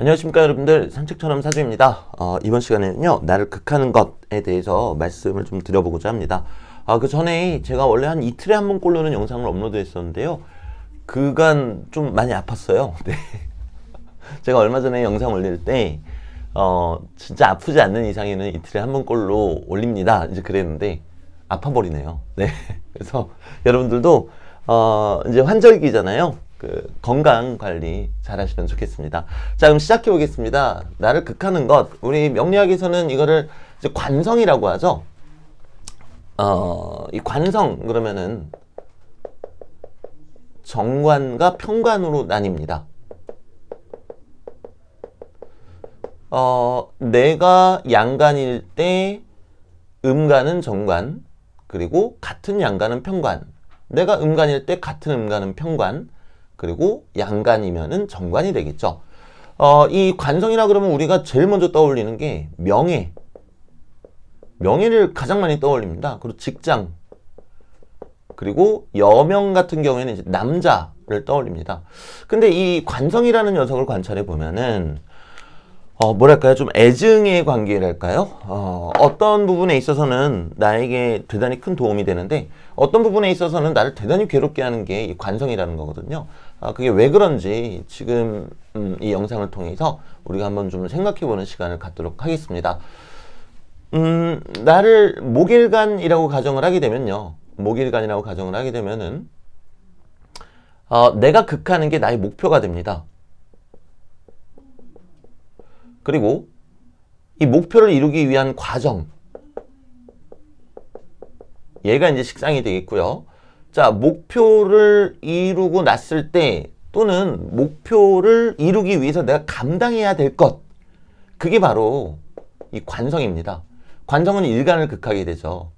안녕하십니까 여러분들, 산책처럼 사주입니다. 이번 시간에는요 나를 극하는 것에 대해서 말씀을 좀 드려보고자 합니다. 그 전에 제가 원래 한 이틀에 한 번꼴로는 영상을 업로드 했었는데요, 그간 좀 많이 아팠어요. 네. 제가 얼마 전에 영상 올릴 때 진짜 아프지 않는 이상에는 이틀에 한 번꼴로 올립니다 이제 그랬는데 아파버리네요. 네. 그래서 여러분들도 이제 환절기잖아요. 그 건강 관리 잘 하시면 좋겠습니다. 자, 그럼 시작해 보겠습니다. 나를 극하는 것. 우리 명리학에서는 이거를 이제 관성이라고 하죠. 이 관성 그러면은 정관과 편관으로 나뉩니다. 내가 양관일 때 음관은 정관, 그리고 같은 양관은 편관. 내가 음관일 때 같은 음관은 편관, 그리고 양관이면은 정관이 되겠죠. 이 관성이라 그러면 우리가 제일 먼저 떠올리는 게 명예. 명예를 가장 많이 떠올립니다. 그리고 직장. 그리고 여명 같은 경우에는 이제 남자를 떠올립니다. 근데 이 관성이라는 녀석을 관찰해 보면은 뭐랄까요? 좀 애증의 관계랄까요? 어떤 부분에 있어서는 나에게 대단히 큰 도움이 되는데 어떤 부분에 있어서는 나를 대단히 괴롭게 하는 게 이 관성이라는 거거든요. 그게 왜 그런지 지금 이 영상을 통해서 우리가 한번 좀 생각해보는 시간을 갖도록 하겠습니다. 나를 목일간이라고 가정을 하게 되면요. 목일간이라고 가정을 하게 되면은 내가 극하는 게 나의 목표가 됩니다. 그리고 이 목표를 이루기 위한 과정, 얘가 이제 식상이 되겠고요. 자, 목표를 이루고 났을 때 또는 목표를 이루기 위해서 내가 감당해야 될 것, 그게 바로 이 관성입니다. 관성은 일간을 극하게 되죠.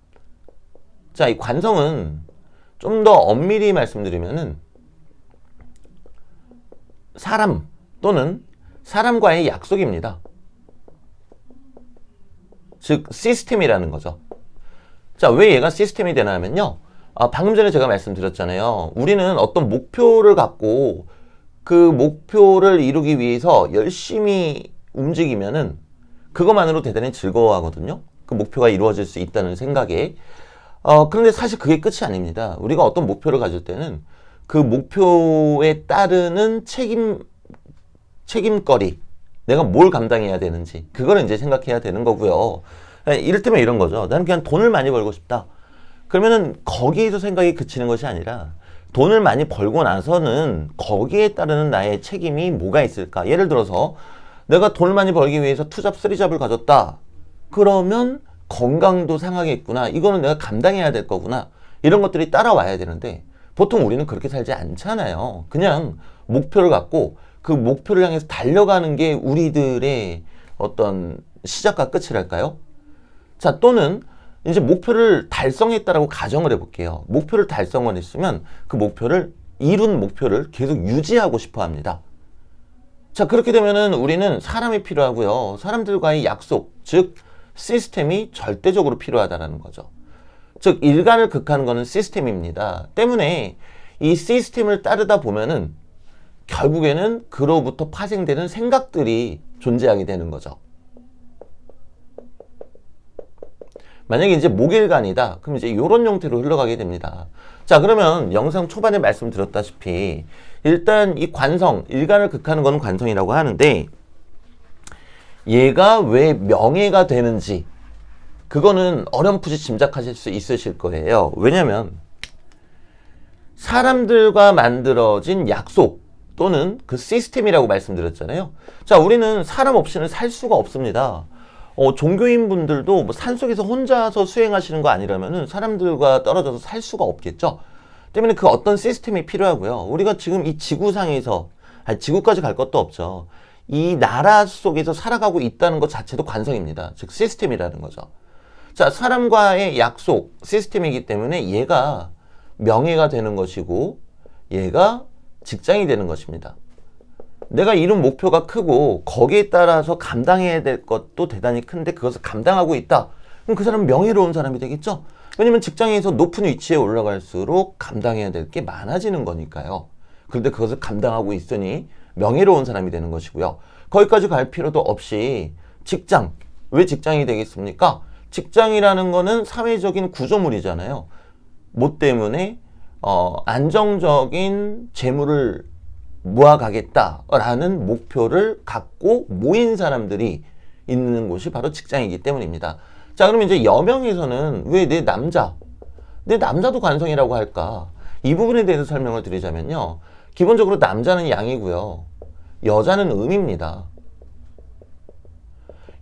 자, 이 관성은 좀 더 엄밀히 말씀드리면은 사람 또는 사람과의 약속입니다. 즉 시스템이라는 거죠. 자, 왜 얘가 시스템이 되나 하면요, 방금 전에 제가 말씀드렸잖아요. 우리는 어떤 목표를 갖고 그 목표를 이루기 위해서 열심히 움직이면은 그것만으로 대단히 즐거워하거든요. 그 목표가 이루어질 수 있다는 생각에. 그런데 사실 그게 끝이 아닙니다. 우리가 어떤 목표를 가질 때는 그 목표에 따르는 책임거리, 내가 뭘 감당해야 되는지, 그거를 이제 생각해야 되는 거고요. 이를테면 이런 거죠. 나는 그냥 돈을 많이 벌고 싶다. 그러면은 거기에서 생각이 그치는 것이 아니라 돈을 많이 벌고 나서는 거기에 따르는 나의 책임이 뭐가 있을까? 예를 들어서 내가 돈을 많이 벌기 위해서 투잡, 쓰리잡을 가졌다. 그러면 건강도 상하겠구나. 이거는 내가 감당해야 될 거구나. 이런 것들이 따라와야 되는데 보통 우리는 그렇게 살지 않잖아요. 그냥 목표를 갖고 그 목표를 향해서 달려가는 게 우리들의 어떤 시작과 끝이랄까요? 자, 또는 이제 목표를 달성했다라고 가정을 해볼게요. 목표를 달성을 했으면 그 목표를, 이룬 목표를 계속 유지하고 싶어 합니다. 자, 그렇게 되면은 우리는 사람이 필요하고요. 사람들과의 약속, 즉 시스템이 절대적으로 필요하다는 거죠. 즉 일간을 극하는 거는 시스템입니다. 때문에 이 시스템을 따르다 보면은 결국에는 그로부터 파생되는 생각들이 존재하게 되는 거죠. 만약에 이제 목일간이다. 그럼 이제 이런 형태로 흘러가게 됩니다. 자, 그러면 영상 초반에 말씀드렸다시피 일단 이 관성, 일간을 극하는 건 관성이라고 하는데 얘가 왜 명예가 되는지 그거는 어렴풋이 짐작하실 수 있으실 거예요. 왜냐면 사람들과 만들어진 약속 또는 그 시스템이라고 말씀드렸잖아요. 자, 우리는 사람 없이는 살 수가 없습니다. 종교인 분들도 뭐 산속에서 혼자서 수행하시는 거 아니라면은 사람들과 떨어져서 살 수가 없겠죠. 때문에 그 어떤 시스템이 필요하고요. 우리가 지금 이 지구상에서, 지구까지 갈 것도 없죠. 이 나라 속에서 살아가고 있다는 것 자체도 관성입니다. 즉 시스템이라는 거죠. 자, 사람과의 약속, 시스템이기 때문에 얘가 명예가 되는 것이고 얘가 직장이 되는 것입니다. 내가 이룬 목표가 크고 거기에 따라서 감당해야 될 것도 대단히 큰데 그것을 감당하고 있다. 그럼 그 사람은 명예로운 사람이 되겠죠? 왜냐면 직장에서 높은 위치에 올라갈수록 감당해야 될 게 많아지는 거니까요. 그런데 그것을 감당하고 있으니 명예로운 사람이 되는 것이고요. 거기까지 갈 필요도 없이 직장, 왜 직장이 되겠습니까? 직장이라는 거는 사회적인 구조물이잖아요. 뭐 때문에 안정적인 재물을 모아가겠다라는 목표를 갖고 모인 사람들이 있는 곳이 바로 직장이기 때문입니다. 자, 그러면 이제 여명에서는 왜 내 남자도 관성이라고 할까? 이 부분에 대해서 설명을 드리자면요. 기본적으로 남자는 양이고요. 여자는 음입니다.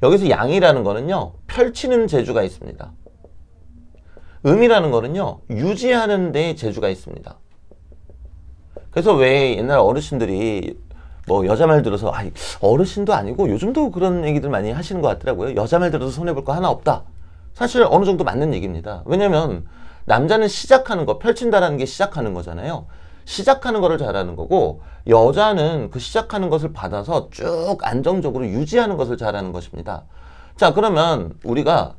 여기서 양이라는 거는요, 펼치는 재주가 있습니다. 음이라는 거는요, 유지하는 데 재주가 있습니다. 그래서 왜 옛날 어르신들이 뭐 여자 말 들어서 어르신도 아니고 요즘도 그런 얘기들 많이 하시는 것 같더라고요. 여자 말 들어서 손해볼 거 하나 없다. 사실 어느 정도 맞는 얘기입니다. 왜냐면 남자는 시작하는 거, 펼친다라는 게 시작하는 거잖아요. 시작하는 거를 잘하는 거고, 여자는 그 시작하는 것을 받아서 쭉 안정적으로 유지하는 것을 잘하는 것입니다. 자, 그러면 우리가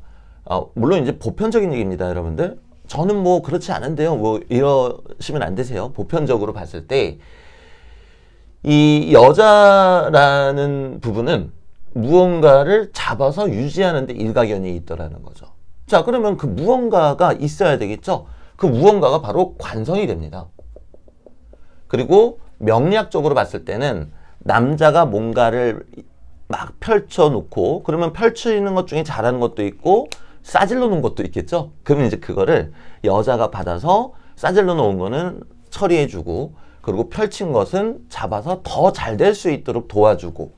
물론 이제 보편적인 얘기입니다, 여러분들. 저는 뭐 그렇지 않은데요. 뭐 이러시면 안 되세요. 보편적으로 봤을 때 이 여자라는 부분은 무언가를 잡아서 유지하는 데 일가견이 있더라는 거죠. 자, 그러면 그 무언가가 있어야 되겠죠? 그 무언가가 바로 관성이 됩니다. 그리고 명리학적으로 봤을 때는 남자가 뭔가를 막 펼쳐놓고, 그러면 펼치는 것 중에 잘하는 것도 있고 싸질러 놓은 것도 있겠죠? 그러면 이제 그거를 여자가 받아서 싸질러 놓은 거는 처리해주고, 그리고 펼친 것은 잡아서 더 잘 될 수 있도록 도와주고,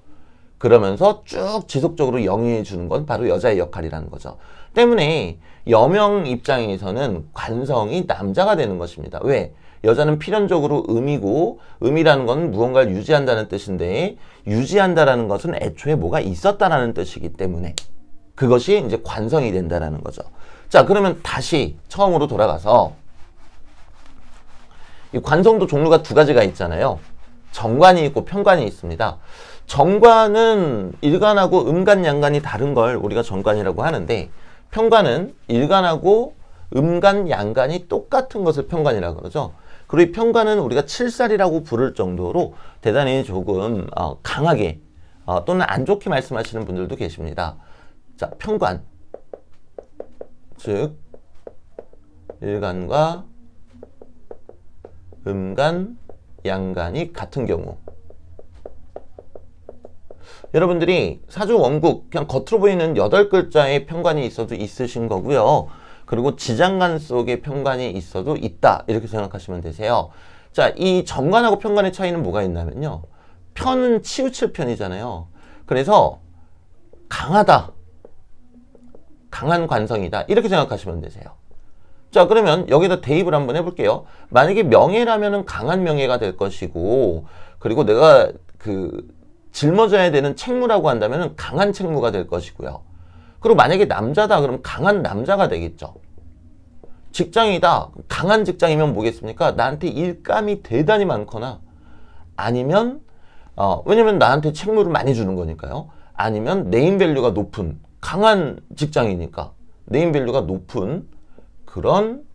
그러면서 쭉 지속적으로 영위해 주는 건 바로 여자의 역할이라는 거죠. 때문에 여명 입장에서는 관성이 남자가 되는 것입니다. 왜? 여자는 필연적으로 음이고, 음이라는 건 무언가를 유지한다는 뜻인데, 유지한다라는 것은 애초에 뭐가 있었다라는 뜻이기 때문에 그것이 이제 관성이 된다라는 거죠. 자, 그러면 다시 처음으로 돌아가서 이 관성도 종류가 두 가지가 있잖아요. 정관이 있고 편관이 있습니다. 정관은 일간하고 음간, 양간이 다른 걸 우리가 정관이라고 하는데, 편관은 일간하고 음간, 양간이 똑같은 것을 편관이라고 그러죠. 그리고 이 편관은 우리가 칠살이라고 부를 정도로 대단히 조금 강하게 또는 안 좋게 말씀하시는 분들도 계십니다. 자, 편관, 즉 일간과 음간, 양간이 같은 경우, 여러분들이 사주 원국 그냥 겉으로 보이는 8글자의 편관이 있어도 있으신 거고요. 그리고 지장간 속에 편관이 있어도 있다, 이렇게 생각하시면 되세요. 자, 이 정관하고 편관의 차이는 뭐가 있냐면요, 편은 치우칠 편이잖아요. 그래서 강하다, 강한 관성이다, 이렇게 생각하시면 되세요. 자, 그러면 여기다 대입을 한번 해볼게요. 만약에 명예라면은 강한 명예가 될 것이고, 그리고 내가 짊어져야 되는 책무라고 한다면은 강한 책무가 될 것이고요. 그리고 만약에 남자다 그러면 강한 남자가 되겠죠. 직장이다, 강한 직장이면 뭐겠습니까? 나한테 일감이 대단히 많거나, 아니면 왜냐면 나한테 책무를 많이 주는 거니까요. 아니면 네임밸류가 높은, 강한 직장이니까 네임밸류가 높은 그런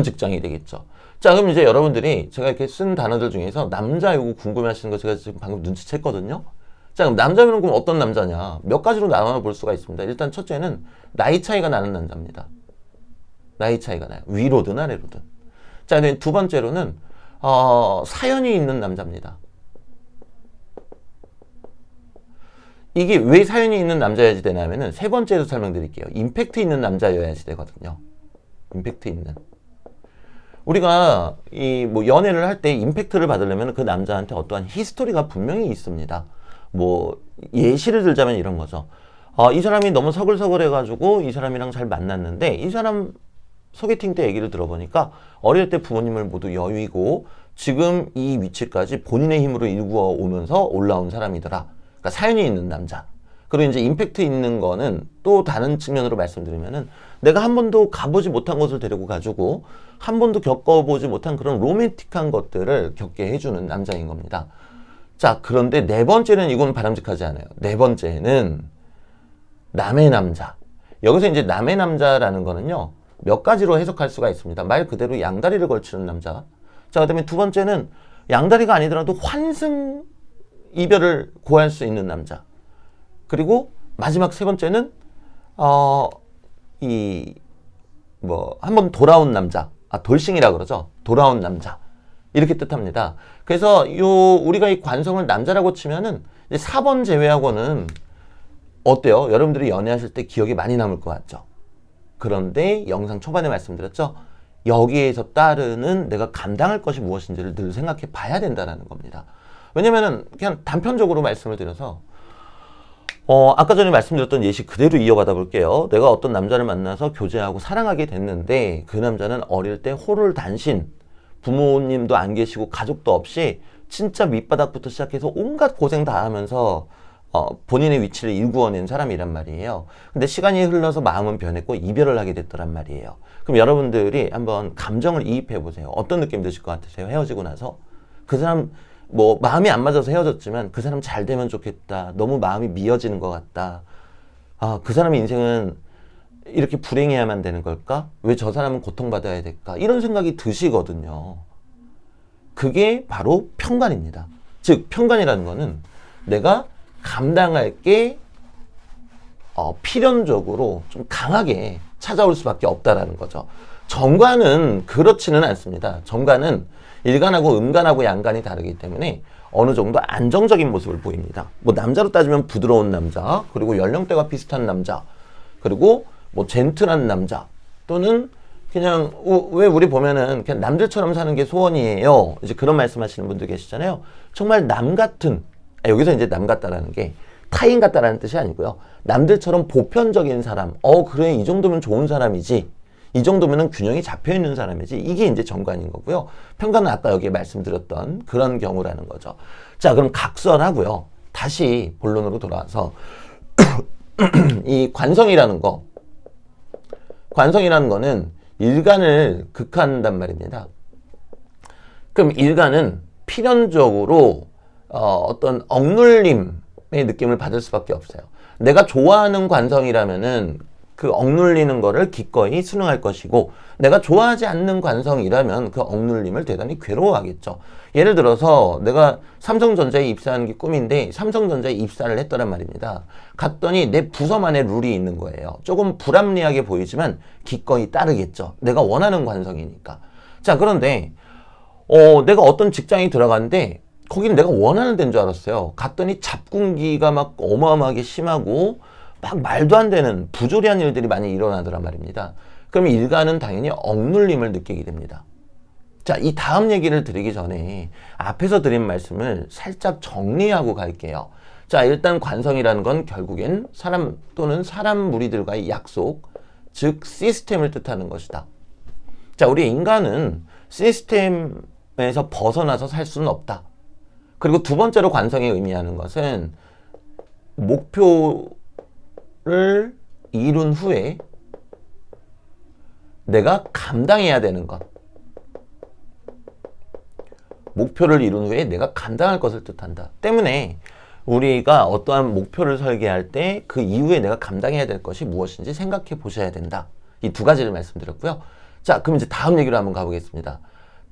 직장이 되겠죠. 자, 그럼 이제 여러분들이 제가 이렇게 쓴 단어들 중에서 남자 이거 궁금해 하시는 거 제가 지금 방금 눈치챘거든요. 자, 그럼 남자면 그럼 어떤 남자냐? 몇 가지로 나눠 볼 수가 있습니다. 일단 첫째는 나이 차이가 나는 남자입니다. 나이 차이가 나요. 위로든 아래로든. 자, 두 번째로는 사연이 있는 남자입니다. 이게 왜 사연이 있는 남자여야지 되냐면은 세 번째로 설명드릴게요. 임팩트 있는 남자여야지 되거든요. 임팩트 있는. 우리가 뭐 연애를 할 때 임팩트를 받으려면 그 남자한테 어떠한 히스토리가 분명히 있습니다. 뭐 예시를 들자면 이런 거죠. 이 사람이 너무 서글서글해가지고 이 사람이랑 잘 만났는데, 이 사람 소개팅 때 얘기를 들어보니까 어릴 때 부모님을 모두 여의고 지금 이 위치까지 본인의 힘으로 일구어 오면서 올라온 사람이더라. 그러니까 사연이 있는 남자. 그리고 이제 임팩트 있는 거는 또 다른 측면으로 말씀드리면은 내가 한 번도 가보지 못한 곳을 데리고 가지고 한 번도 겪어보지 못한 그런 로맨틱한 것들을 겪게 해주는 남자인 겁니다. 자, 그런데 네 번째는 이건 바람직하지 않아요. 네 번째는 남의 남자. 여기서 이제 남의 남자라는 거는요, 몇 가지로 해석할 수가 있습니다. 말 그대로 양다리를 걸치는 남자. 자, 그 다음에 두 번째는 양다리가 아니더라도 환승 이별을 고할 수 있는 남자. 그리고 마지막 세 번째는 한번 돌아온 남자. 돌싱이라 그러죠. 돌아온 남자. 이렇게 뜻합니다. 그래서 우리가 이 관성을 남자라고 치면은 4번 제외하고는 어때요? 여러분들이 연애하실 때 기억이 많이 남을 것 같죠? 그런데 영상 초반에 말씀드렸죠? 여기에서 따르는 내가 감당할 것이 무엇인지를 늘 생각해 봐야 된다는 겁니다. 왜냐면은 그냥 단편적으로 말씀을 드려서 아까 전에 말씀드렸던 예시 그대로 이어가다 볼게요. 내가 어떤 남자를 만나서 교제하고 사랑하게 됐는데 그 남자는 어릴 때 홀홀단신, 부모님도 안 계시고 가족도 없이 진짜 밑바닥부터 시작해서 온갖 고생 다 하면서 본인의 위치를 일구어낸 사람이란 말이에요. 근데 시간이 흘러서 마음은 변했고 이별을 하게 됐더란 말이에요. 그럼 여러분들이 한번 감정을 이입해 보세요. 어떤 느낌 드실 것 같으세요? 헤어지고 나서 그 사람 마음이 안 맞아서 헤어졌지만 그 사람 잘 되면 좋겠다. 너무 마음이 미어지는 것 같다. 그 사람의 인생은 이렇게 불행해야만 되는 걸까? 왜 저 사람은 고통받아야 될까? 이런 생각이 드시거든요. 그게 바로 편관입니다. 즉 편관이라는 거는 내가 감당할 게 필연적으로 좀 강하게 찾아올 수밖에 없다라는 거죠. 정관은 그렇지는 않습니다. 정관은 일간하고 음간하고 양간이 다르기 때문에 어느 정도 안정적인 모습을 보입니다. 남자로 따지면 부드러운 남자, 그리고 연령대가 비슷한 남자, 그리고 젠틀한 남자, 또는 그냥 왜 우리 보면은 그냥 남들처럼 사는 게 소원이에요. 이제 그런 말씀하시는 분들 계시잖아요. 정말 남 같은, 여기서 이제 남 같다라는 게 타인 같다라는 뜻이 아니고요. 남들처럼 보편적인 사람, 그래 이 정도면 좋은 사람이지. 이 정도면은 균형이 잡혀 있는 사람이지. 이게 이제 정관인 거고요. 편관은 아까 여기에 말씀드렸던 그런 경우라는 거죠. 자, 그럼 각설하고요. 다시 본론으로 돌아와서 이 관성이라는 거는 일간을 극한단 말입니다. 그럼 일간은 필연적으로 어떤 억눌림의 느낌을 받을 수밖에 없어요. 내가 좋아하는 관성이라면은 그 억눌리는 거를 기꺼이 순응할 것이고, 내가 좋아하지 않는 관성이라면 그 억눌림을 대단히 괴로워하겠죠. 예를 들어서 내가 삼성전자에 입사하는 게 꿈인데 삼성전자에 입사를 했더란 말입니다. 갔더니 내 부서만의 룰이 있는 거예요. 조금 불합리하게 보이지만 기꺼이 따르겠죠. 내가 원하는 관성이니까. 자, 그런데 내가 어떤 직장에 들어갔는데 거기는 내가 원하는 데인 줄 알았어요. 갔더니 잡군기가 막 어마어마하게 심하고 막 말도 안 되는 부조리한 일들이 많이 일어나더란 말입니다. 그럼 일간은 당연히 억눌림을 느끼게 됩니다. 자, 이 다음 얘기를 드리기 전에 앞에서 드린 말씀을 살짝 정리하고 갈게요. 자, 일단 관성이라는 건 결국엔 사람 또는 사람 무리들과의 약속, 즉 시스템을 뜻하는 것이다. 자, 우리 인간은 시스템에서 벗어나서 살 수는 없다. 그리고 두 번째로 관성이 의미하는 것은 목표를 이룬 후에 내가 감당해야 되는 것. 목표를 이룬 후에 내가 감당할 것을 뜻한다. 때문에 우리가 어떠한 목표를 설계할 때 그 이후에 내가 감당해야 될 것이 무엇인지 생각해 보셔야 된다. 이 두 가지를 말씀드렸고요. 자, 그럼 이제 다음 얘기로 한번 가보겠습니다.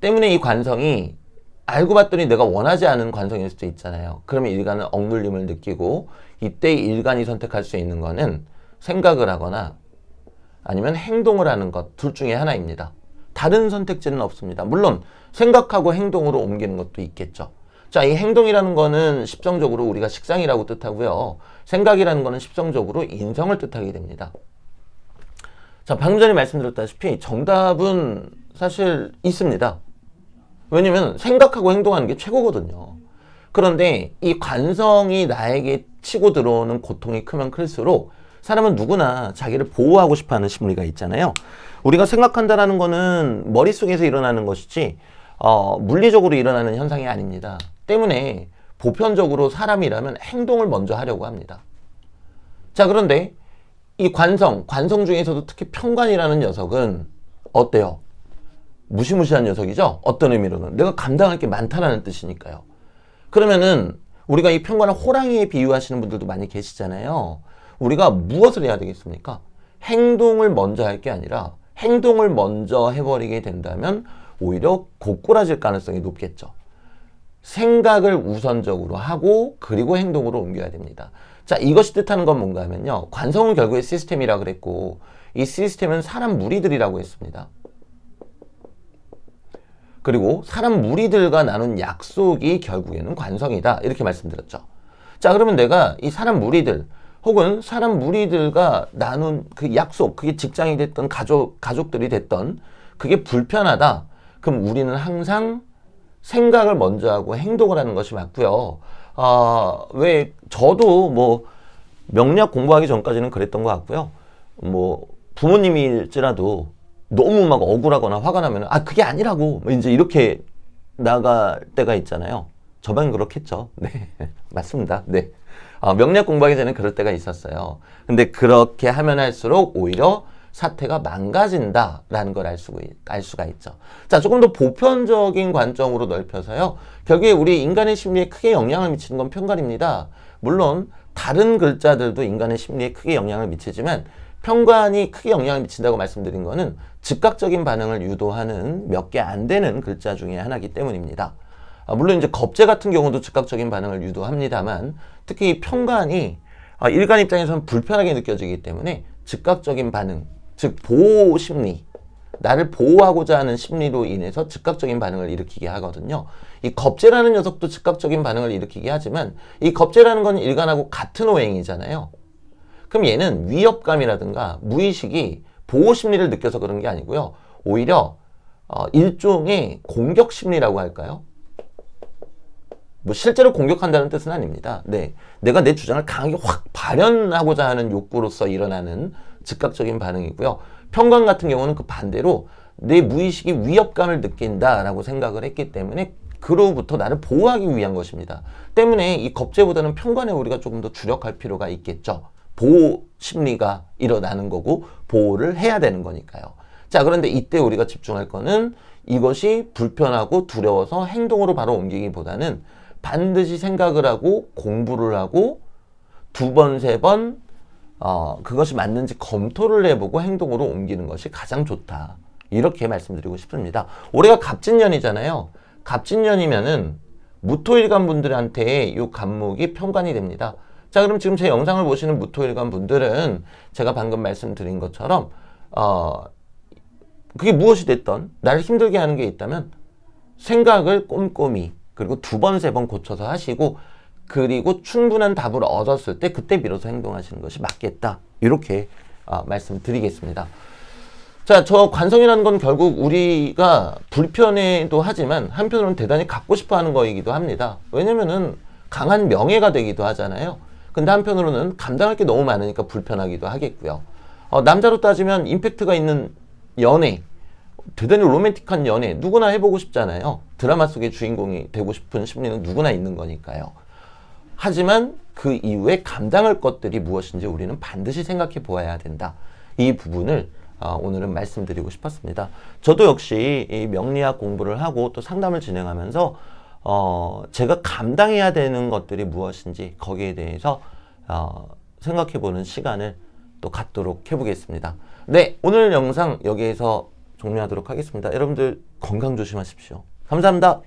때문에 이 관성이 알고 봤더니 내가 원하지 않은 관성일 수도 있잖아요. 그러면 일간은 억눌림을 느끼고, 이때 일간이 선택할 수 있는 거는 생각을 하거나 아니면 행동을 하는 것, 둘 중에 하나입니다. 다른 선택지는 없습니다. 물론 생각하고 행동으로 옮기는 것도 있겠죠. 자, 이 행동이라는 거는 십성적으로 우리가 식상이라고 뜻하고요. 생각이라는 거는 십성적으로 인성을 뜻하게 됩니다. 자, 방금 전에 말씀드렸다시피 정답은 사실 있습니다. 왜냐면 생각하고 행동하는 게 최고거든요. 그런데 이 관성이 나에게 치고 들어오는 고통이 크면 클수록 사람은 누구나 자기를 보호하고 싶어하는 심리가 있잖아요. 우리가 생각한다라는 거는 머릿속에서 일어나는 것이지 물리적으로 일어나는 현상이 아닙니다. 때문에 보편적으로 사람이라면 행동을 먼저 하려고 합니다. 자, 그런데 이 관성 중에서도 특히 편관이라는 녀석은 어때요? 무시무시한 녀석이죠? 어떤 의미로는 내가 감당할 게 많다라는 뜻이니까요. 그러면은 우리가 이 편관을 호랑이에 비유하시는 분들도 많이 계시잖아요. 우리가 무엇을 해야 되겠습니까? 행동을 먼저 할 게 아니라 행동을 먼저 해버리게 된다면 오히려 고꾸라질 가능성이 높겠죠. 생각을 우선적으로 하고 그리고 행동으로 옮겨야 됩니다. 자, 이것이 뜻하는 건 뭔가 하면요. 관성은 결국에 시스템이라 그랬고 이 시스템은 사람 무리들이라고 했습니다. 그리고 사람 무리들과 나눈 약속이 결국에는 관성이다. 이렇게 말씀드렸죠. 자, 그러면 내가 이 사람 무리들 혹은 사람 무리들과 나눈 그 약속, 그게 직장이 됐던 가족들이 됐던 그게 불편하다. 그럼 우리는 항상 생각을 먼저 하고 행동을 하는 것이 맞고요. 왜 저도 뭐 명리학 공부하기 전까지는 그랬던 것 같고요. 뭐 부모님일지라도 너무 막 억울하거나 화가 나면 그게 아니라고 뭐 이제 이렇게 나갈 때가 있잖아요. 저만 그렇겠죠. 네, 맞습니다. 네. 명리학 공부하기 전에 그럴 때가 있었어요. 근데 그렇게 하면 할수록 오히려 사태가 망가진다라는 걸 알 수가 있죠. 자, 조금 더 보편적인 관점으로 넓혀서요. 결국에 우리 인간의 심리에 크게 영향을 미치는 건 편관입니다. 물론 다른 글자들도 인간의 심리에 크게 영향을 미치지만 편관이 크게 영향을 미친다고 말씀드린 거는 즉각적인 반응을 유도하는 몇 개 안 되는 글자 중에 하나이기 때문입니다. 물론 이제 겁재 같은 경우도 즉각적인 반응을 유도합니다만 특히 이 편관이 일간 입장에서는 불편하게 느껴지기 때문에 즉각적인 반응, 즉 보호 심리, 나를 보호하고자 하는 심리로 인해서 즉각적인 반응을 일으키게 하거든요. 이 겁재라는 녀석도 즉각적인 반응을 일으키게 하지만 이 겁재라는 건 일간하고 같은 오행이잖아요. 그럼 얘는 위협감이라든가 무의식이 보호 심리를 느껴서 그런 게 아니고요. 오히려 일종의 공격 심리라고 할까요? 뭐 실제로 공격한다는 뜻은 아닙니다. 네, 내가 내 주장을 강하게 확 발현하고자 하는 욕구로서 일어나는 즉각적인 반응이고요. 편관 같은 경우는 그 반대로 내 무의식이 위협감을 느낀다라고 생각을 했기 때문에 그로부터 나를 보호하기 위한 것입니다. 때문에 이 겁재보다는 편관에 우리가 조금 더 주력할 필요가 있겠죠. 보호 심리가 일어나는 거고 보호를 해야 되는 거니까요. 자, 그런데 이때 우리가 집중할 거는 이것이 불편하고 두려워서 행동으로 바로 옮기기보다는 반드시 생각을 하고 공부를 하고 두 번, 세 번 그것이 맞는지 검토를 해보고 행동으로 옮기는 것이 가장 좋다. 이렇게 말씀드리고 싶습니다. 올해가 갑진년이잖아요. 갑진년이면은 무토일간 분들한테 이 간목이 편관이 됩니다. 자, 그럼 지금 제 영상을 보시는 무토일간 분들은 제가 방금 말씀드린 것처럼 그게 무엇이 됐던 나를 힘들게 하는 게 있다면 생각을 꼼꼼히 그리고 두 번, 세 번 고쳐서 하시고 그리고 충분한 답을 얻었을 때 그때 비로소 행동하시는 것이 맞겠다. 이렇게 말씀드리겠습니다. 자, 저 관성이라는 건 결국 우리가 불편해도 하지만 한편으로는 대단히 갖고 싶어 하는 거이기도 합니다. 왜냐면은 강한 명예가 되기도 하잖아요. 근데 한편으로는 감당할 게 너무 많으니까 불편하기도 하겠고요. 남자로 따지면 임팩트가 있는 연애, 대단히 로맨틱한 연애 누구나 해보고 싶잖아요. 드라마 속의 주인공이 되고 싶은 심리는 누구나 있는 거니까요. 하지만 그 이후에 감당할 것들이 무엇인지 우리는 반드시 생각해 보아야 된다. 이 부분을 오늘은 말씀드리고 싶었습니다. 저도 역시 이 명리학 공부를 하고 또 상담을 진행하면서 제가 감당해야 되는 것들이 무엇인지 거기에 대해서 생각해 보는 시간을 또 갖도록 해보겠습니다. 네, 오늘 영상 여기에서 종료하도록 하겠습니다. 여러분들 건강 조심하십시오. 감사합니다.